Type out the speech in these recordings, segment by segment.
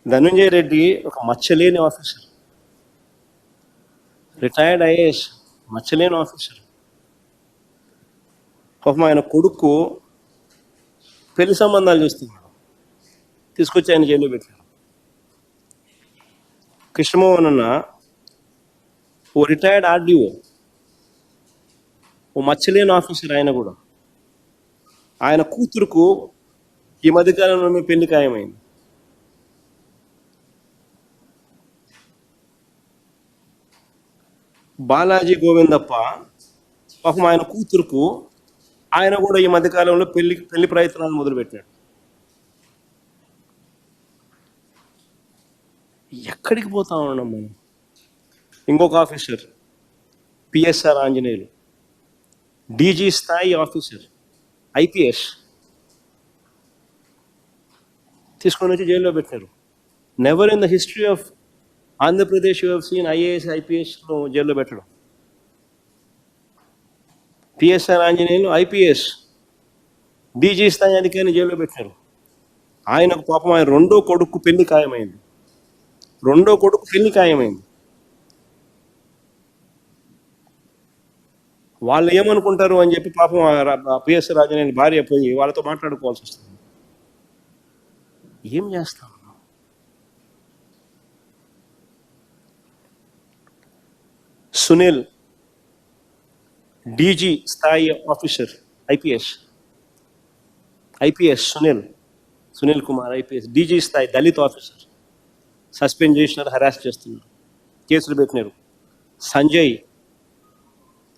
ధనుంజయ రెడ్డి ఒక మచ్చలేని officer, retired IAS, మచ్చలేని ఆఫీసర్. పాపం ఆయన కొడుకు పెళ్లి సంబంధాలు చూస్తున్నాడు, తీసుకొచ్చి ఆయన జైల్లో పెట్టారు. కృష్ణమోహన్ అన్న ఓ రిటైర్డ్ ఆర్డీఓ, ఓ మచ్చలేని ఆఫీసర్. ఆయన కూడా ఆయన కూతురుకు ఈ మధ్యకాలంలో పెళ్లి ఖాయమైంది. బాలాజీ గోవిందప్ప పాపం ఆయన కూతురుకు ఆయన కూడా ఈ మధ్యకాలంలో పెళ్లి ప్రయత్నాలు మొదలుపెట్టాడు. ఎక్కడికి పోతా ఉన్నాం మనం? ఇంకొక ఆఫీసర్ పిఎస్ఆర్ ఆంజనేయులు, డీజీ స్థాయి ఆఫీసర్, ఐపీఎస్, తీసుకొని వచ్చి జైల్లో పెట్టారు. Never in the history of Andhra Pradesh you have seen IAS ఐపీఎస్లో జైల్లో పెట్టడం. పిఎస్ఆర్ ఆంజనేయులు ఐపీఎస్, డీజీ స్థాయి అధికారిని జైల్లో పెట్టారు. ఆయనకు పాపం ఆయన రెండో కొడుకు పెళ్లి ఖాయమైంది. వాళ్ళు ఏమనుకుంటారు అని చెప్పి పాపం పిఎస్ఆర్ ఆంజనేయులు భార్య పోయి వాళ్ళతో మాట్లాడుకోవాల్సి వస్తుంది. ఏం చేస్తాం? సునీల్, డీజీ స్థాయి officer, IPS Sunil Kumar IPS, DG స్థాయి దళిత ఆఫీసర్, సస్పెండ్ చేసినారు, హెరాస్ చేస్తున్నారు, కేసులు పెట్టినారు. సంజయ్,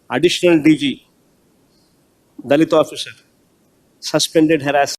అడిషనల్ డీజీ దళిత ఆఫీసర్, సస్పెండెడ్, హెరాస్.